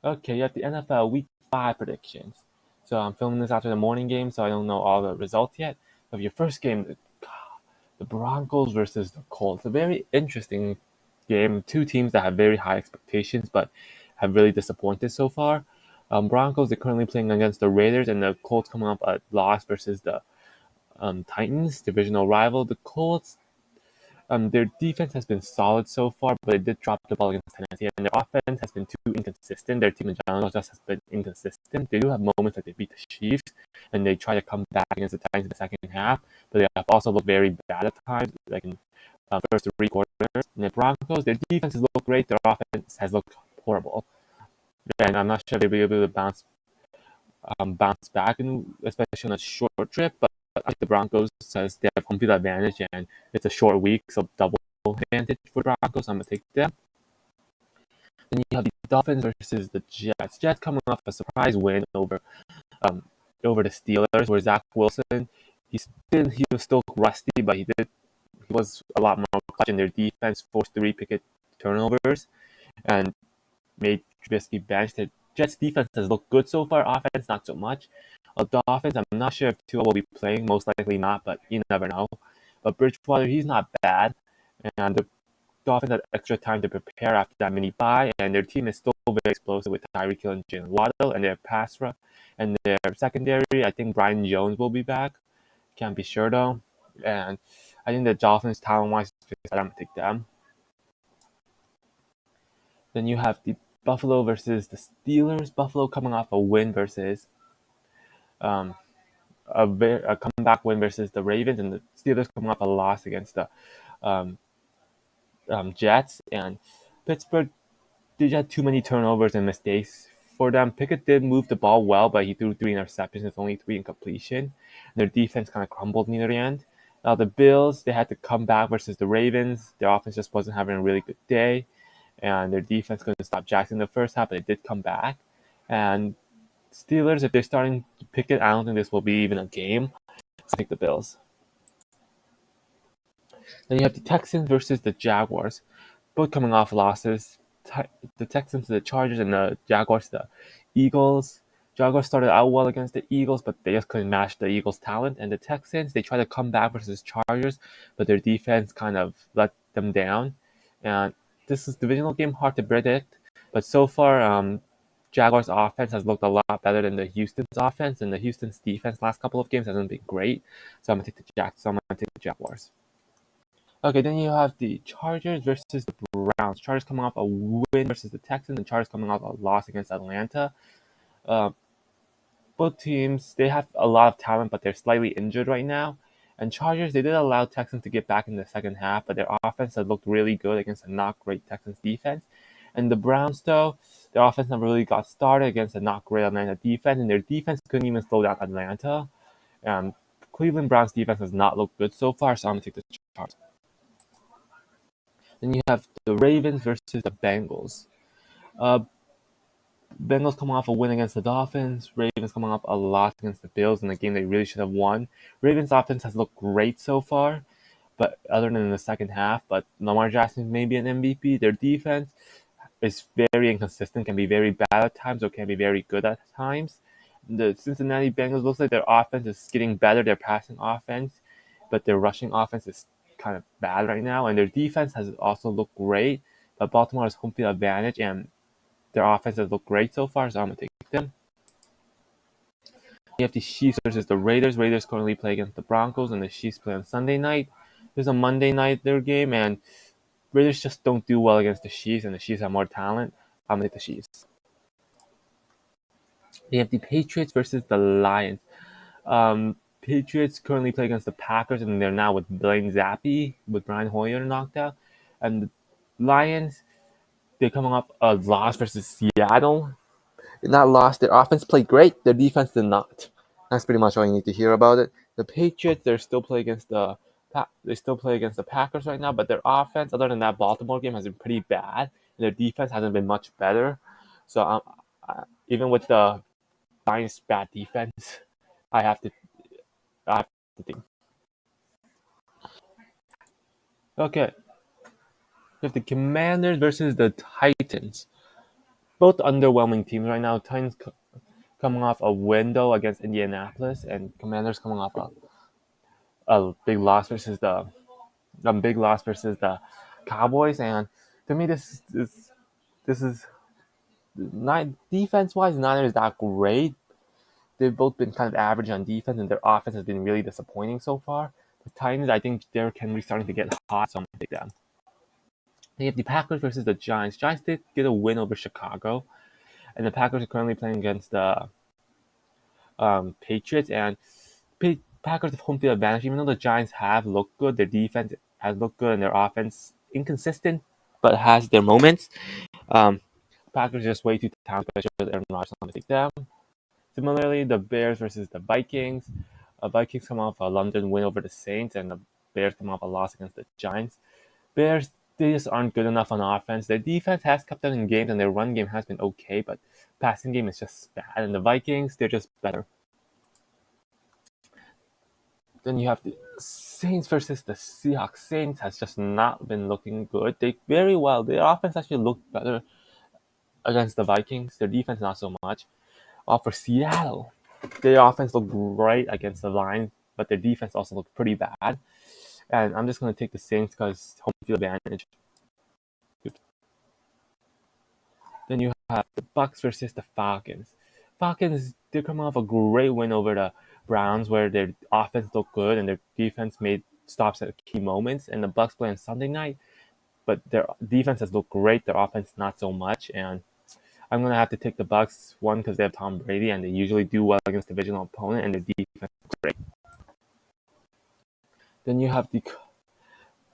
Okay, you have the NFL Week 5 predictions. So I'm filming this after the morning game, so I don't know all the results yet. Of your first game, the Broncos versus the Colts. A very interesting game. Two teams that have very high expectations, but have really disappointed so far. Broncos, they're currently playing against the Raiders, and the Colts coming up a loss versus the Titans, divisional rival. The Colts, their defense has been solid so far, but they did drop the ball against Tennessee, and their offense has been too inconsistent. Their team in general just has been inconsistent. They do have moments like they beat the Chiefs, and they try to come back against the Titans in the second half, but they have also looked very bad at times, like in first three quarters. And the Broncos, their defense has looked great, their offense has looked horrible, and I'm not sure they'll be able to bounce back, especially on a short trip. But I think the Broncos says they have home field advantage, and it's a short week, so double advantage for Broncos. I'm gonna take them. Then you have the Dolphins versus the Jets. Jets coming off a surprise win um, over the Steelers, where Zach Wilson he was still rusty, but he was a lot more clutch, and their defense forced 3 Pickett turnovers and made Trubisky bench. The Jets defense has looked good so far. Offense, not so much. The offense, I'm not sure if Tua will be playing. Most likely not, but you never know. But Bridgewater, he's not bad. And the Dolphins had extra time to prepare after that mini bye, and their team is still very explosive with Tyreek Hill and Jalen Waddle, and their pass rush and their secondary. I think Brian Jones will be back. Can't be sure though. And I think the Dolphins, talent-wise, I'm gonna take them. Then you have the Buffalo versus the Steelers. Buffalo coming off a win versus um, a comeback win versus the Ravens, and the Steelers coming off a loss against the um, Jets. And Pittsburgh, they had too many turnovers and mistakes for them. Pickett did move the ball well, but he threw 3 interceptions with only 3 in completion. Their defense kind of crumbled near the end. Now the Bills, they had to come back versus the Ravens. Their offense just wasn't having a really good day, and their defense couldn't stop Jackson in the first half, but they did come back. And Steelers, if they're starting to pick it, I don't think this will be even a game. So I take the Bills. Then you have the Texans versus the Jaguars, both coming off losses. The Texans to the Chargers and the Jaguars to the Eagles. Jaguars started out well against the Eagles, but they just couldn't match the Eagles' talent. And the Texans, they tried to come back versus Chargers, but their defense kind of let them down. And this is a divisional game, hard to predict. But so far, Jaguars' offense has looked a lot better than the Houston's offense, and the Houston's defense last couple of games hasn't been great. So I'm gonna take the Jaguars. Okay, then you have the Chargers versus the Browns. Chargers coming off a win versus the Texans, and Chargers coming off a loss against Atlanta. Uh, both teams, they have a lot of talent, but they're slightly injured right now. And Chargers, they did allow Texans to get back in the second half, but their offense has looked really good against a not great Texans defense. And the Browns, though, their offense never really got started against a not great Atlanta defense, and their defense couldn't even slow down Atlanta. Cleveland Browns defense has not looked good so far, so I'm going to take the Chargers. Then you have the Ravens versus the Bengals. Uh, Bengals coming off a win against the Dolphins. Ravens coming off a loss against the Bills in a game they really should have won. Ravens offense has looked great so far, but other than in the second half. But Lamar Jackson may be an MVP. Their defense is very inconsistent, can be very bad at times, or can be very good at times. The Cincinnati Bengals looks like their offense is getting better. Their passing offense, but their rushing offense is kind of bad right now, and their defense has also looked great. But Baltimore has home field advantage, and their offense has looked great so far, so I'm gonna take them. You have the Chiefs versus the Raiders. Raiders currently play against the Broncos, and the Chiefs play on Sunday night. There's a Monday night their game, and Raiders just don't do well against the Chiefs, and the Chiefs have more talent. I'm gonna take the Chiefs. You have the Patriots versus the Lions. Patriots currently play against the Packers, and they're now with Blaine Zappi, with Brian Hoyer knocked out. And the Lions, they're coming up a loss versus Seattle. In that loss, their offense played great, their defense did not. That's pretty much all you need to hear about it. The Patriots, they still play against the Packers right now, but their offense, other than that Baltimore game, has been pretty bad, and their defense hasn't been much better. So even with the Lions' bad defense, I have to I have to think. Okay, we have the Commanders versus the Titans. both underwhelming teams right now. Titans coming off a window against Indianapolis, and Commanders coming off a big loss versus the Cowboys. And to me, this is not defense wise. Neither is that great. They've both been kind of average on defense, and their offense has been really disappointing so far. The Titans, I think they're starting to get hot, so I'm gonna take them. They have the Packers versus the Giants. Giants did get a win over Chicago, and the Packers are currently playing against the Patriots. And Packers have home field advantage. Even though the Giants have looked good, their defense has looked good, and their offense inconsistent, but has their moments. Um, Packers are just way too talented, especially with Aaron Rodgers. I'm gonna take them. Similarly, the Bears versus the Vikings. Vikings come off a London win over the Saints, and the Bears come off a loss against the Giants. Bears, they just aren't good enough on offense. Their defense has kept them in games, and their run game has been okay, but passing game is just bad. And the Vikings, they're just better. Then you have the Saints versus the Seahawks. Saints has just not been looking good. Their offense actually looked better against the Vikings. Their defense not so much. For Seattle, their offense looked great against the Lions, but their defense also looked pretty bad. And I'm just going to take the Saints because home field advantage. Then you have the Bucks versus the Falcons. Falcons, they're coming off a great win over the Browns, where their offense looked good and their defense made stops at key moments. And the Bucks play on Sunday night, but their defense has looked great. Their offense not so much. And I'm gonna have to take the Bucks, one because they have Tom Brady and they usually do well against divisional opponent, and their defense is great. Then you have the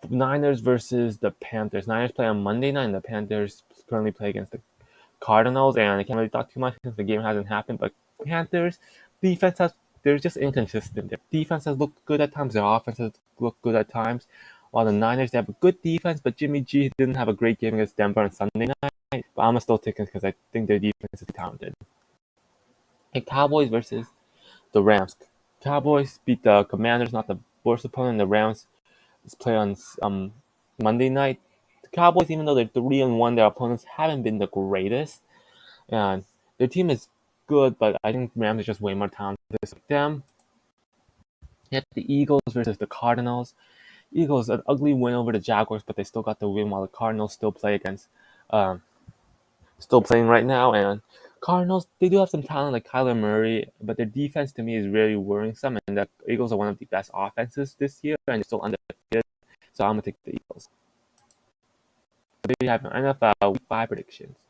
Niners versus the Panthers. Niners play on Monday night, and the Panthers currently play against the Cardinals. And I can't really talk too much since the game hasn't happened. But Panthers defense has they're just inconsistent. Their defense has looked good at times. Their offense has looked good at times. While the Niners, they have a good defense, but Jimmy G didn't have a great game against Denver on Sunday night. But I'm gonna still take it because I think their defense is talented. The Cowboys versus the Rams. Cowboys beat the Commanders, not the worst opponent. The Rams play on Monday night. The Cowboys, even though they're 3-1, their opponents haven't been the greatest, and their team is good, but I think Rams is just way more talented than them. Yet the Eagles versus the Cardinals. Eagles an ugly win over the Jaguars, but they still got the win, while the Cardinals um, still playing right now. And Cardinals, they do have some talent like Kyler Murray, but their defense to me is really worrisome. And the Eagles are one of the best offenses this year, and they're still undefeated. So I'm gonna take the Eagles. There you have an NFL Week 5 predictions.